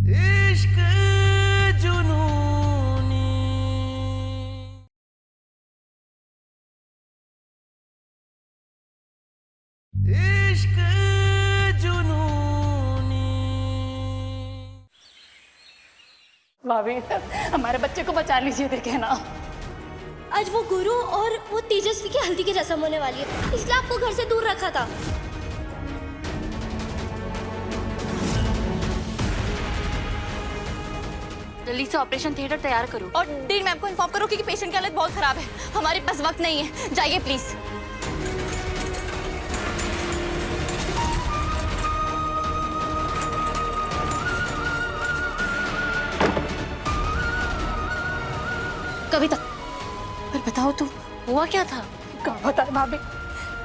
इश्क जुनूनी। इश्क जुनूनी। भाभी हमारे बच्चे को बचा लीजिए, देखे ना। आज वो गुरु और वो तेजस्वी की हल्दी की रस्म होने वाली है, इसलिए आपको घर से दूर रखा था। जल्दी से ऑपरेशन थिएटर तैयार करो और डीन मैम को इन्फॉर्म करो क्योंकि पेशेंट की हालत बहुत खराब है। हमारे पास वक्त नहीं है, जाइए प्लीज। कविता, पर बताओ तो हुआ क्या था? क्या बता भाभी,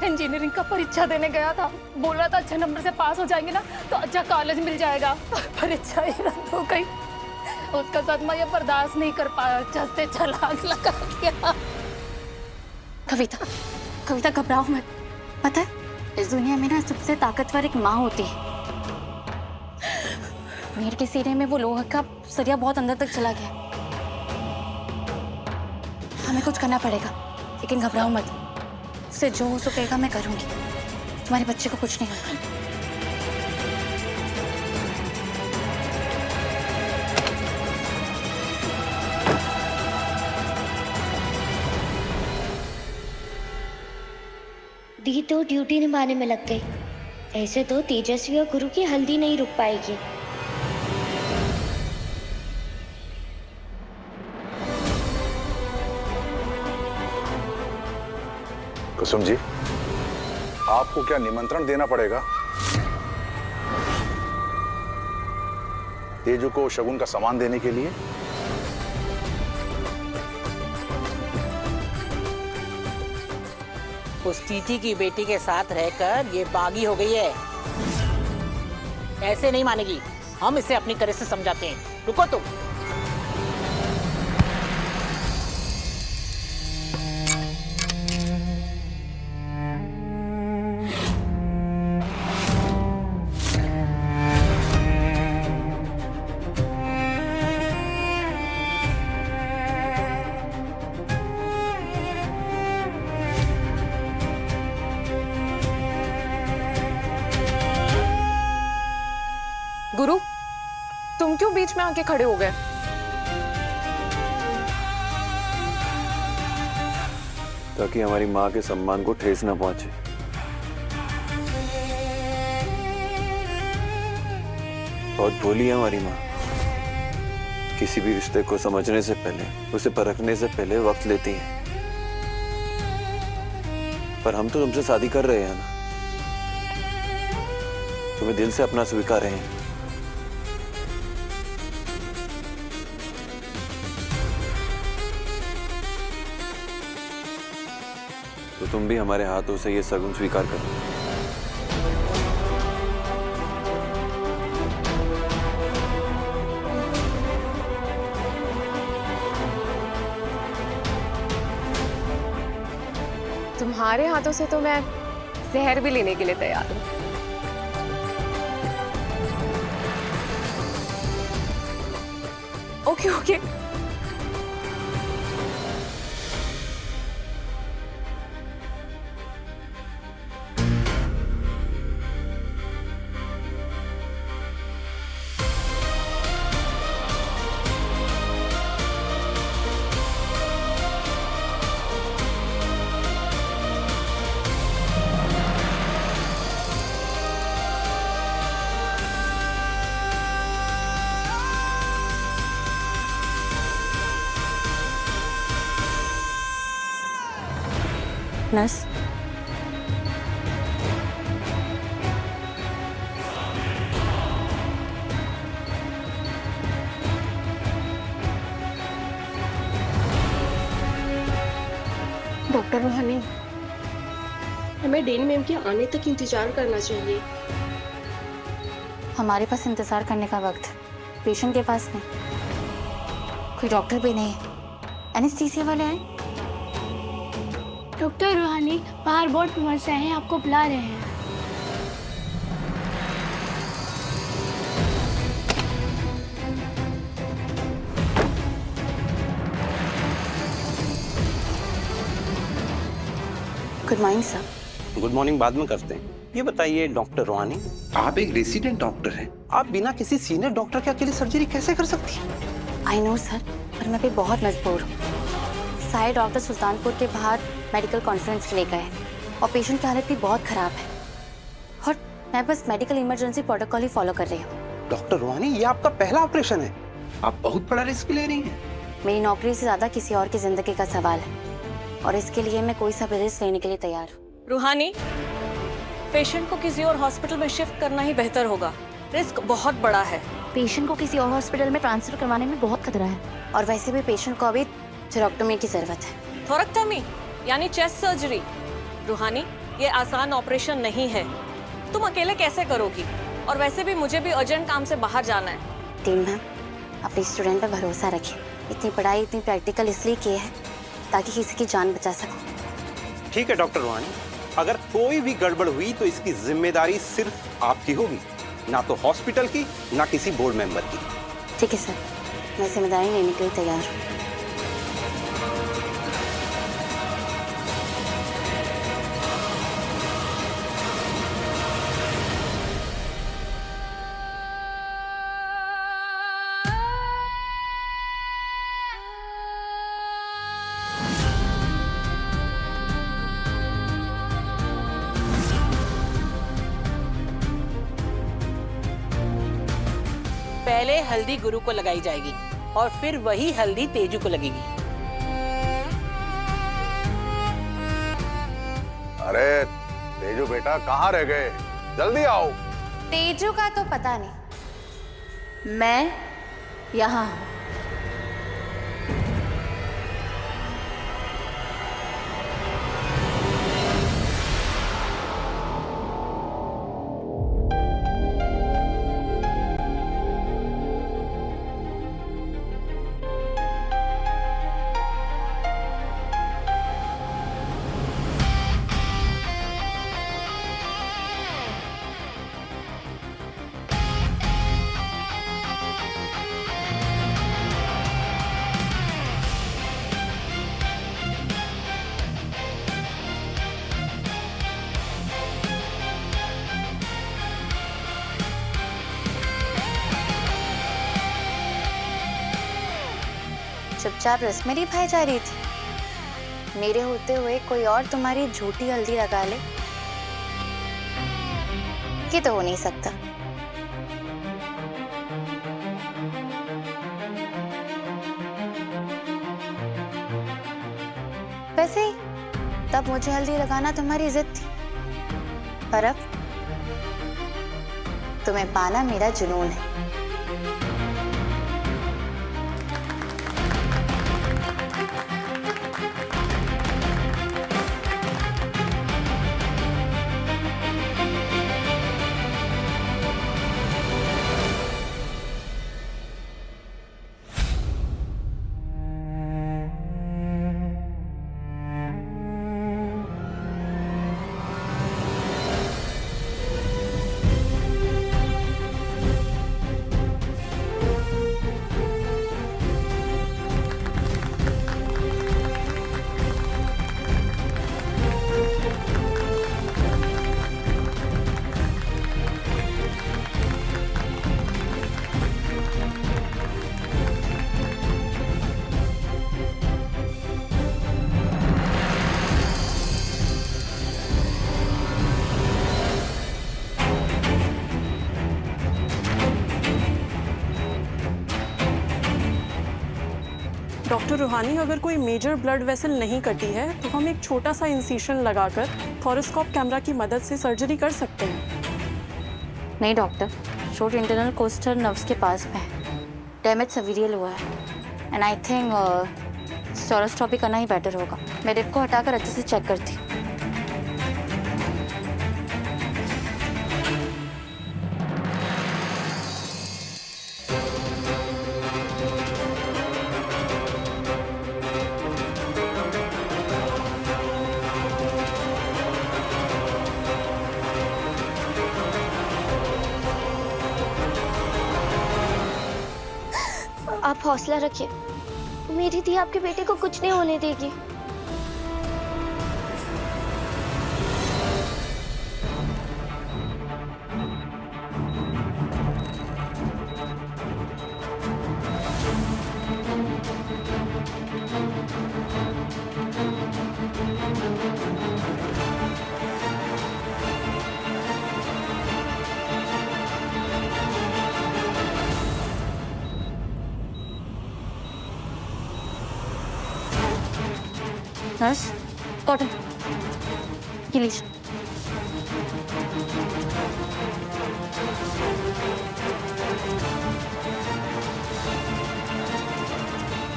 इंजीनियरिंग का परीक्षा देने गया था, बोल रहा था अच्छे नंबर से पास हो जाएंगे ना तो अच्छा कॉलेज मिल जाएगा। परीक्षा ही रद्द हो गई। उसका सदमा ये बर्दाश्त नहीं कर पाया, छत से छलांग लगा दिया। कविता, कविता घबराओ मत। पता है इस दुनिया में ना सबसे ताकतवर एक माँ होती है। मीर के सीने में वो लोहा का सरिया बहुत अंदर तक चला गया। हमें कुछ करना पड़ेगा, लेकिन घबराओ मत। उससे जो हो सकेगा मैं करूंगी। तुम्हारे बच्चे को कुछ नहीं होगा। दी तो ड्यूटी निभाने में लग गई। ऐसे तो तेजस्वी और गुरु की हल्दी नहीं रुक पाएगी। कुसुम जी, आपको क्या निमंत्रण देना पड़ेगा? तेजू को शगुन का सामान देने के लिए? उस तीथी की बेटी के साथ रहकर ये बागी हो गई है। ऐसे नहीं मानेगी, हम इसे अपनी तरह से समझाते हैं। रुको तुम। गुरु, तुम क्यों बीच में आके खड़े हो गए? ताकि हमारी माँ के सम्मान को ठेस न पहुंचे। बहुत भोली है हमारी माँ। किसी भी रिश्ते को समझने से पहले, उसे परखने से पहले वक्त लेती है। पर हम तो तुमसे शादी कर रहे हैं ना, तुम्हें दिल से अपना स्वीकार रहे हैं। तो तुम भी हमारे हाथों से ये सगुन स्वीकार करो। तुम्हारे हाथों से तो मैं जहर भी लेने के लिए तैयार हूँ। Okay okay. नर्स, डॉक्टर रूहानी, हमें डेनी मैम के आने तक इंतजार करना चाहिए। हमारे पास इंतजार करने का वक्त पेशेंट के पास नहीं। कोई डॉक्टर भी नहीं है। एनेस्थीसिया वाले आए? डॉक्टर रूहानी, बाहर बहुत समस्या है, आपको बुला रहे हैं। Good morning sir. Good morning बाद में करते हैं। ये बताइए डॉक्टर रोहानी, आप एक रेसिडेंट डॉक्टर हैं, आप बिना किसी सीनियर डॉक्टर के अकेले सर्जरी कैसे कर सकती हैं? आई नो सर, पर मैं भी बहुत मजबूर हूँ। सारे डॉक्टर सुल्तानपुर के बाहर मेडिकल कॉन्फ्रेंस के लिए गए और पेशेंट की हालत भी बहुत ख़राब है और मैं बस मेडिकल इमरजेंसी प्रोटोकॉल ही फॉलो कर रही हूँ। डॉक्टर रोहानी, ये आपका पहला ऑपरेशन है, आप बहुत बड़ा रिस्क ले रही हैं। मेरी नौकरी से ज़्यादा किसी और की ज़िंदगी का सवाल है और इसके लिए मैं कोई सा भी रिस्क लेने के लिए तैयार हूँ। रूहानी, पेशेंट को किसी और हॉस्पिटल में शिफ्ट करना ही बेहतर होगा, रिस्क बहुत बड़ा है। पेशेंट को किसी और हॉस्पिटल में ट्रांसफर करवाने में बहुत खतरा है और वैसे भी पेशेंट को अभी थोरेक्टोमी की ज़रूरत है। थोरेक्टोमी यानी चेस्ट सर्जरी? रूहानी, ये आसान ऑपरेशन नहीं है, तुम अकेले कैसे करोगी? और वैसे भी मुझे भी अर्जेंट काम से बाहर जाना है। टीम मैम, अपने स्टूडेंट पर भरोसा रखिए। इतनी पढ़ाई इतनी प्रैक्टिकल इसलिए की है ताकि किसी की जान बचा सकूं। ठीक है डॉक्टर रोहानी, अगर कोई भी गड़बड़ हुई तो इसकी जिम्मेदारी सिर्फ आपकी होगी, ना तो हॉस्पिटल की, ना किसी बोर्ड मेंबर की। ठीक है सर, मैं जिम्मेदारी लेने के लिए तैयार हूँ। पहले हल्दी गुरु को लगाई जाएगी और फिर वही हल्दी तेजू को लगेगी। अरे तेजू बेटा कहाँ रह गए, जल्दी आओ। तेजू का तो पता नहीं, मैं यहाँ हूँ। चुपचाप रस्में निभाई जा रही थी, मेरे होते हुए कोई और तुम्हारी झूठी हल्दी लगा ले, ये तो हो नहीं सकता। वैसे ही तब मुझे हल्दी लगाना तुम्हारी जिद थी, पर अब तुम्हें पाना मेरा जुनून है। डॉक्टर रूहानी, अगर कोई मेजर ब्लड वेसल नहीं कटी है तो हम एक छोटा सा इंसिशन लगाकर थोरोस्कोप कैमरा की मदद से सर्जरी कर सकते हैं। नहीं डॉक्टर, चोट इंटरनल कोस्टल नर्व्स के पास में है, डैमेज सवीरियल हुआ है एंड आई थिंक स्टेरोस्कोपी करना ही बेटर होगा। मैं रिप को हटाकर अच्छे से चेक करती हूँ। आप हौसला रखिए, मेरी दी आपके बेटे को कुछ नहीं होने देगी। नर्स, कॉटन, ये लीजिए।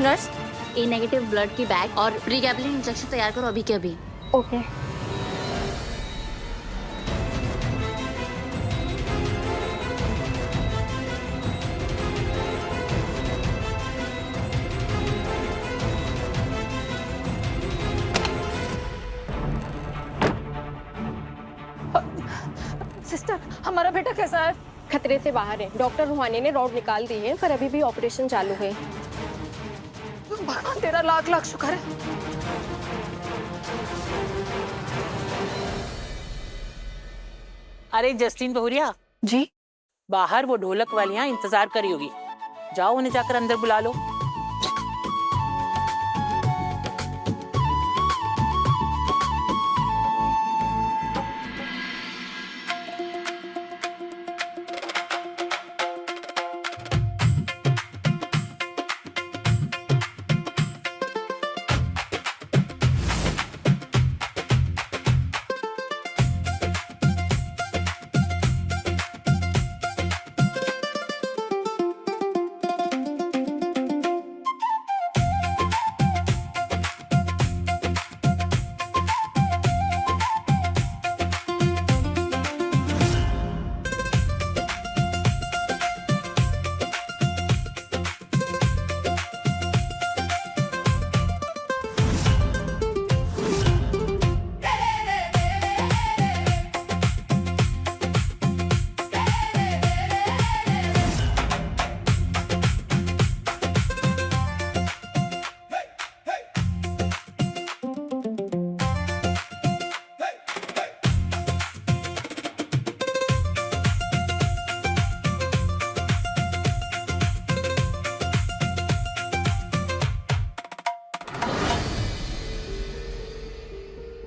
नर्स, ए नेगेटिव ब्लड की बैग और प्रीगैबलिन इंजेक्शन तैयार करो अभी के अभी। ओके। सिस्टर, हमारा बेटा कैसा है? खतरे से बाहर है। डॉक्टर रूहानी ने रॉड निकाल दी है, पर अभी भी ऑपरेशन चालू है। भगवान तेरा लाख लाख शुक्र है। अरे जस्टिन बहुरिया जी? बाहर वो ढोलक वालियां इंतजार करी होगी, जाओ उन्हें जाकर अंदर बुला लो।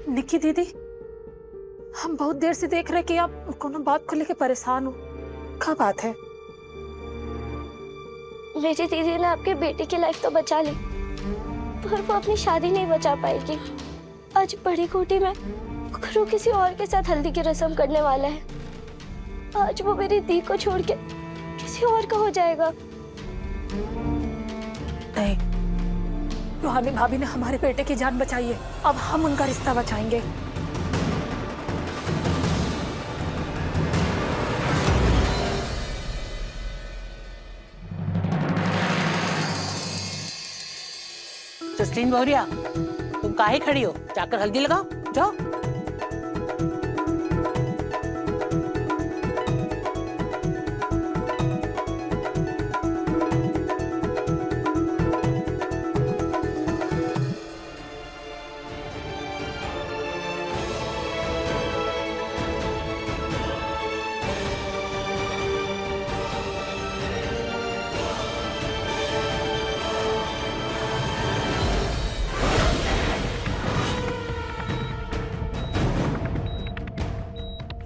निक्की दीदी, हम बहुत देर से देख रहे कि आप कोनो बात को लेके परेशान हो। क्या बात है? मेरी दीदी ने आपके बेटे की लाइफ तो बचा ली, पर वो अपनी शादी नहीं बचा पाएगी। आज बड़ी कोठी में गुरु किसी और के साथ हल्दी की रस्म करने वाला है। आज वो मेरी दी को छोड़ के किसी और का हो जाएगा। नहीं, रूहानी भाभी ने हमारे बेटे की जान बचाई है, अब हम उनका रिश्ता बचाएंगे। जस्टिन बहुरिया, तुम काहे खड़ी हो? जाकर हल्दी लगाओ, जाओ।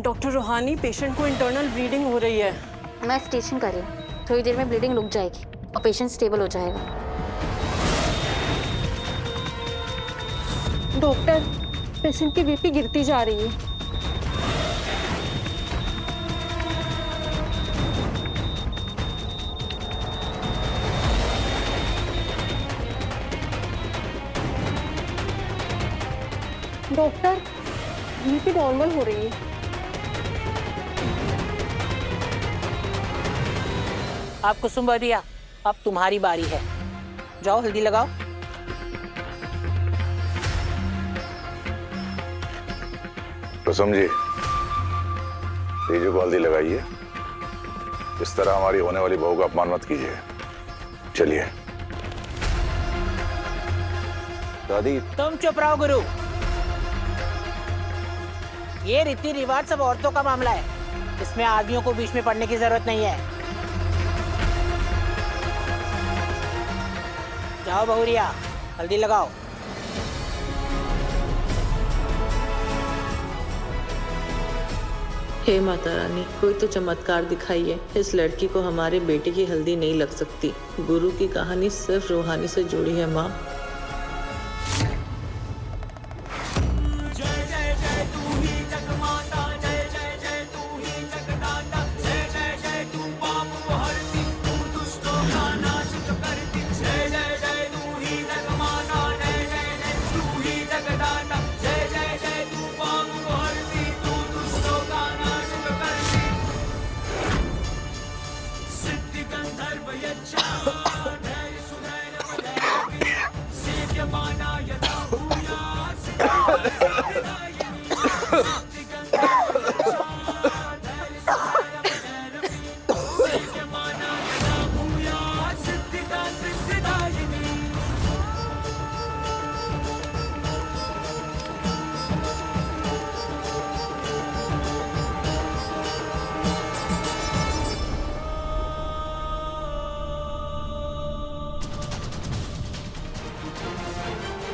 डॉक्टर रूहानी, पेशेंट को इंटरनल ब्लीडिंग हो रही है। मैं स्टेशन कर रही हूँ, थोड़ी देर में ब्लीडिंग रुक जाएगी और पेशेंट स्टेबल हो जाएगा। डॉक्टर, पेशेंट की बीपी गिरती जा रही है। डॉक्टर, बीपी नॉर्मल हो रही है। आप कुसुम बहुरिया, अब तुम्हारी बारी है, जाओ हल्दी लगाओ। कुसुम जी, तेजू को हल्दी लगाइए। इस तरह हमारी होने वाली बहू का अपमान मत कीजिए। चलिए। दादी, तुम चुप रहो गुरु, ये रीति रिवाज सब औरतों का मामला है, इसमें आदमियों को बीच में पड़ने की जरूरत नहीं है। जाओ बहुरिया, हल्दी लगाओ। हे माता रानी, कोई तो चमत्कार दिखाइए। इस लड़की को हमारे बेटे की हल्दी नहीं लग सकती। गुरु की कहानी सिर्फ रूहानी से जुड़ी है माँ।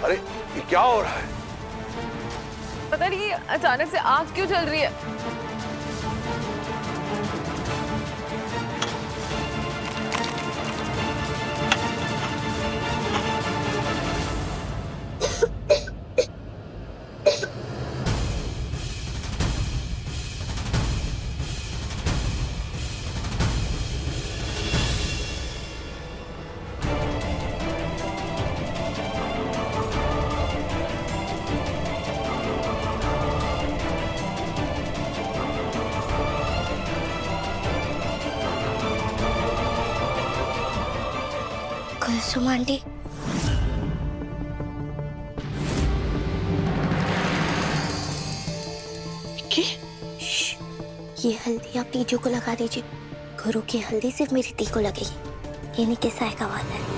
अरे ये क्या हो रहा है? पता नहीं अचानक से आग क्यों जल रही है। कुलसुम आंटी, ये हल्दी आप तीजू को लगा दीजिए। गुरु की हल्दी सिर्फ मेरी ती को लगेगी, ये नहीं किसा का वादा है।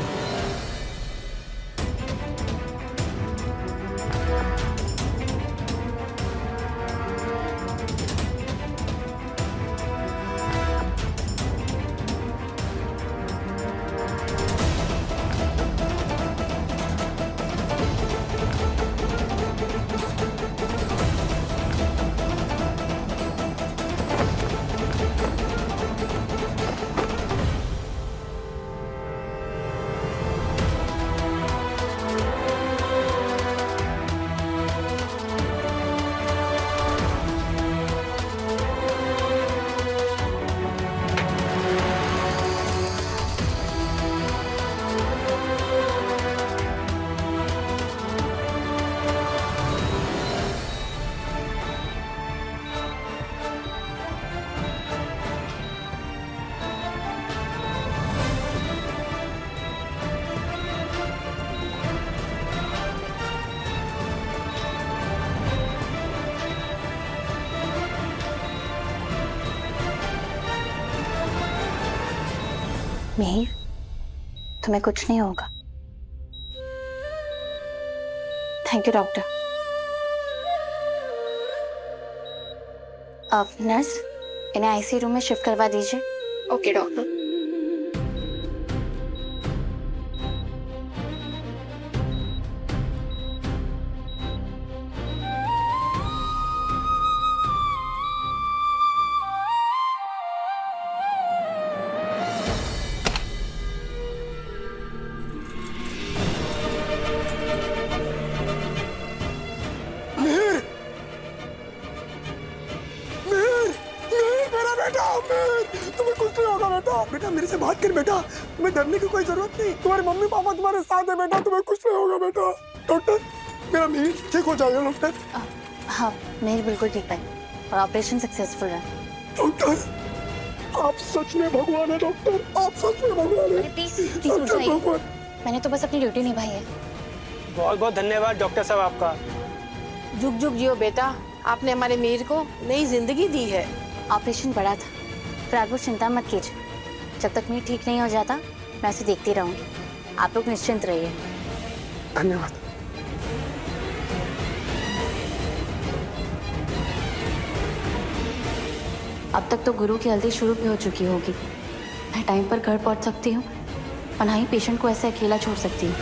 मिहिर, तुम्हें कुछ नहीं होगा। Thank you doctor. अब नर्स, इन्हें आईसीयू रूम में शिफ्ट करवा दीजिए। Okay doctor. तुम्हें कुछ नहीं होगा बेटा। बेटा मेरे से बात कर बेटा, तुम्हें डरने की कोई जरूरत नहीं। तुम्हारे मम्मी पापा तुम्हारे साथ है बेटा, तुम्हें कुछ नहीं होगा बेटा। डॉक्टर, मेरा मिहिर ठीक हो जाएगा डॉक्टर। हाँ, मिहिर बिल्कुल ठीक है और ऑपरेशन सक्सेसफुल है। डॉक्टर, आप सच में भगवान है डॉक्टर, आप सच में भगवान है। प्लीज उठाइए, मैंने तो बस अपनी ड्यूटी निभाई है। बहुत बहुत धन्यवाद डॉक्टर साहब आपका। जुग जुग जियो बेटा, आपने हमारे मिहिर को नई जिंदगी दी है। ऑपरेशन बड़ा था, फिर आप लोग चिंता मत कीजिए। जब तक मिहिर ठीक नहीं हो जाता, मैं उसे देखती रहूंगी। आप लोग निश्चिंत रहिए। धन्यवाद। अब तक तो गुरु की हल्दी शुरू भी हो चुकी होगी। मैं टाइम पर घर पहुंच सकती हूँ और ना ही पेशेंट को ऐसे अकेला छोड़ सकती हूँ।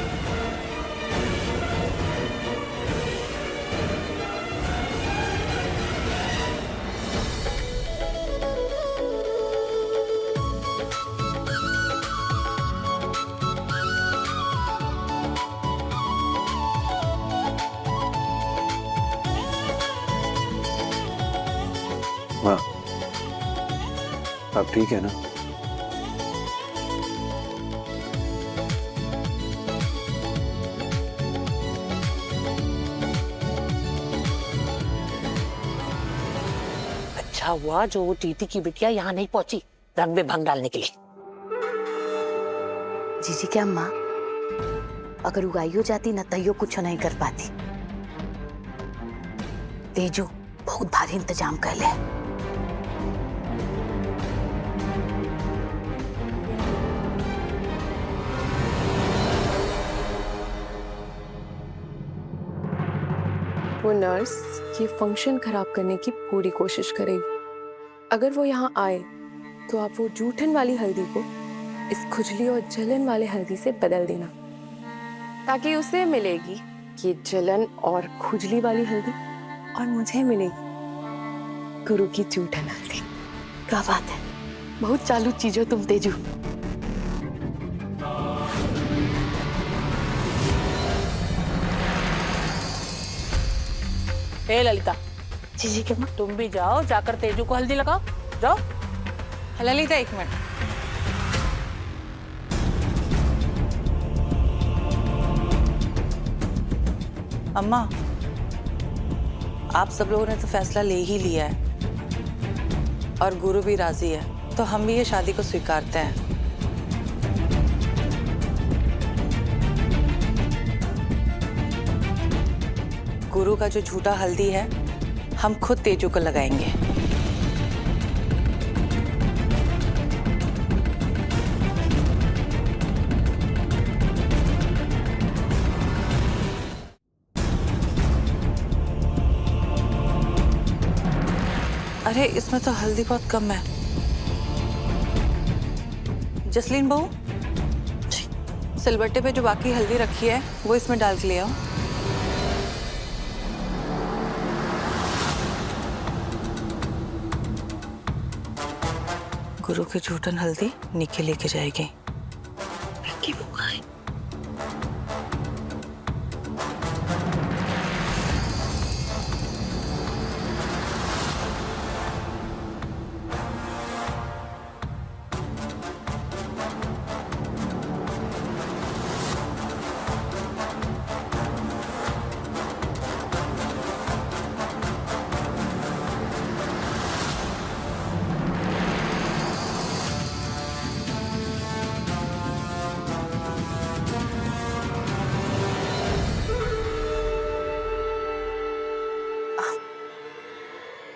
हाँ, आप ठीक है ना? अच्छा हुआ जो वो टीटी की बिटिया यहाँ नहीं पहुंची रंग में भंग डालने के लिए। जीजी की अम्मा अगर उगाई हो जाती ना तैयो कुछ नहीं कर पाती। तेजू बहुत भारी इंतजाम कर ले। वो नर्स ये फंक्शन खराब करने की पूरी कोशिश करेगी। अगर वो यहाँ आए तो आप वो जूठन वाली हल्दी को इस खुजली और जलन वाले हल्दी से बदल देना, ताकि उसे मिलेगी ये जलन और खुजली वाली हल्दी और मुझे मिलेगी गुरु की जूठन हल्दी। क्या बात है, बहुत चालू चीज हो तुम तेजू। ए ललिता, जीजी के माँ तुम भी जाओ, जाकर तेजू को हल्दी लगाओ, जाओ। ललिता एक मिनट। अम्मा, आप सब लोगों ने तो फैसला ले ही लिया है और गुरु भी राजी है, तो हम भी ये शादी को स्वीकारते हैं। गुरु का जो झूठा हल्दी है हम खुद तेजू को लगाएंगे। अरे इसमें तो हल्दी बहुत कम है। जसलीन बहू, सिलबट्टे पे जो बाकी हल्दी रखी है वो इसमें डाल के ले आओ। गुरु की झूठन हल्दी निकी लेके जाएगी।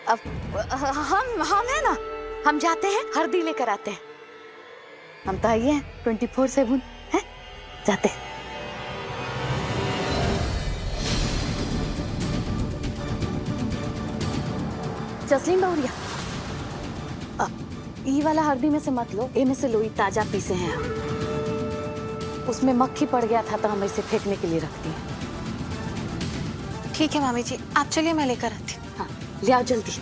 अब हम है ना, हम जाते हैं हल्दी लेकर आते हैं। हम तो आइए 24/7 है, जाते हैं। जसलीन बहुरिया, ये वाला हल्दी में से मत लो, ए में से लो, ताजा पीसे हैं हम। उसमें मक्खी पड़ गया था तो हम इसे फेंकने के लिए रखती हैं। ठीक है मामी जी, आप चलिए, मैं लेकर आती हूँ। हाँ, ले आओ जल्दी।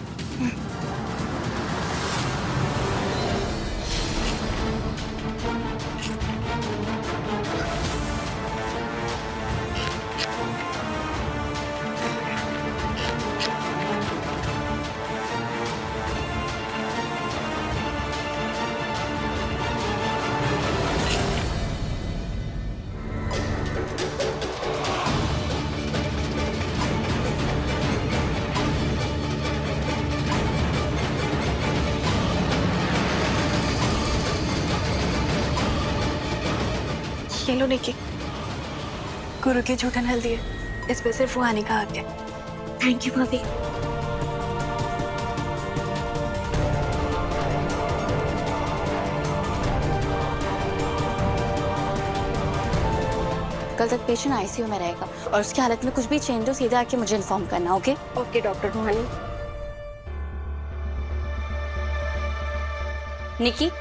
ये लो निकी, गुरु की झूठन हल्दी है, इस पे सिर्फ रूहानी का हक है। थैंक यू भाभी। कल तक पेशेंट आईसीयू में रहेगा और उसकी हालत में कुछ भी चेंज हो सीधे आके मुझे इन्फॉर्म करना। ओके ओके डॉक्टर रूहानी। निकी,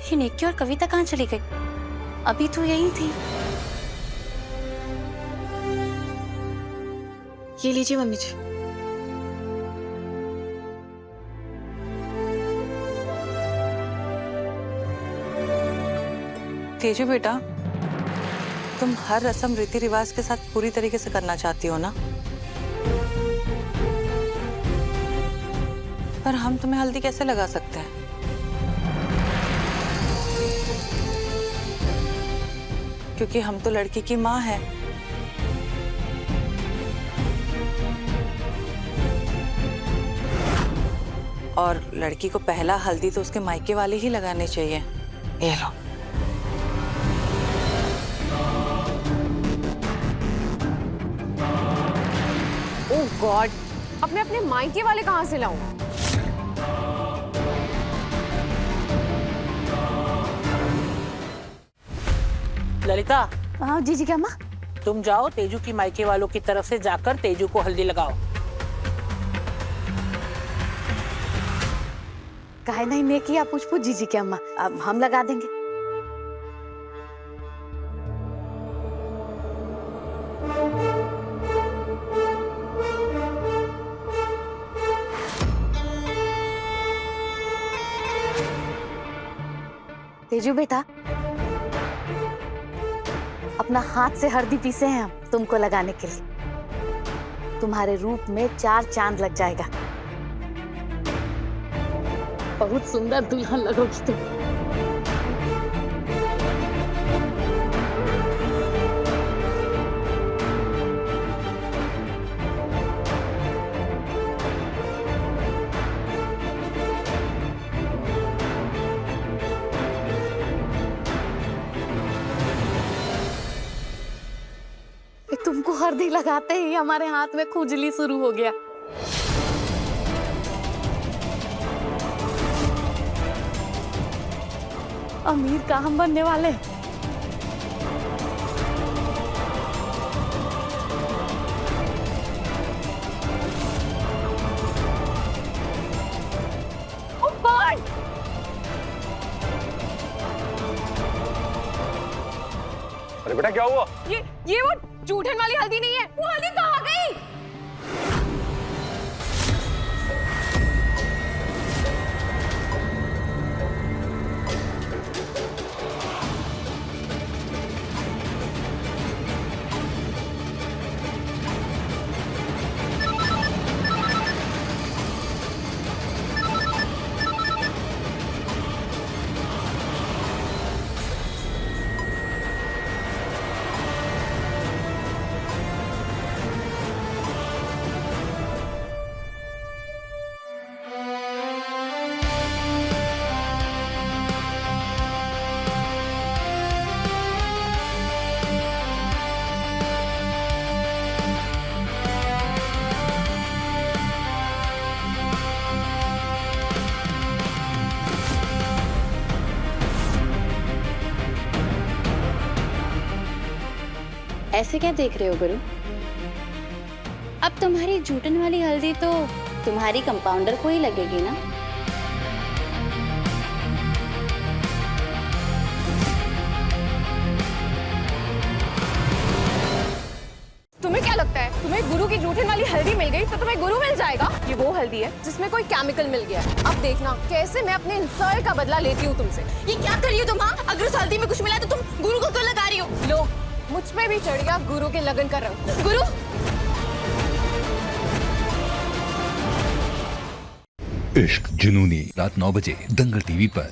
ये निकी और कविता कहाँ चली गई? अभी तो यही थी। ये लीजिए मम्मी जी। तेजू बेटा, तुम हर रस्म रीति रिवाज के साथ पूरी तरीके से करना चाहती हो ना, पर हम तुम्हें हल्दी कैसे लगा सकते हैं? क्योंकि हम तो लड़की की माँ है। और लड़की को पहला हल्दी तो उसके मायके वाले ही लगाने चाहिए। ये लो। ओह गॉड, अपने अपने मायके वाले कहाँ से लाऊं? ललिता, हाँ जीजी क्या माँ? तुम जाओ तेजू की मायके वालों की तरफ से जाकर तेजू को हल्दी लगाओ। काहे नहीं ने किया पुष्पू जीजी क्या माँ, अब हम लगा देंगे। तेजू बेटा, अपना हाथ से हल्दी पीसे हैं हम तुमको लगाने के लिए। तुम्हारे रूप में 4 चांद लग जाएगा। बहुत सुंदर दुल्हन लगोगी तुम। तुमको हल्दी लगाते ही हमारे हाथ में खुजली शुरू हो गया। अमीर का हम बनने वाले। अरे बेटा क्या हुआ? ये वो जूठन वाली हल्दी नहीं है। वो हल्दी कहाँ गई? ऐसे क्या देख रहे हो गुरु? अब तुम्हारी जूठन वाली हल्दी तो तुम्हारी कंपाउंडर को ही लगेगी ना? तुम्हें क्या लगता है, तुम्हें गुरु की जूठन वाली हल्दी मिल गई तो तुम्हें गुरु मिल जाएगा? ये वो हल्दी है जिसमें कोई केमिकल मिल गया है। अब देखना कैसे मैं अपने इंसल्ट का बदला लेती हूँ तुमसे। ये क्या कर रही हो तुम? हाँ, अगर उस हल्दी में कुछ मिला है तो तुम गुरु को क्यों लगा रही हो? लो, मुझ पे भी चढ़ गया गुरु के लगन का रंग। गुरु इश्क जुनूनी रात 9 बजे दंगल टीवी पर।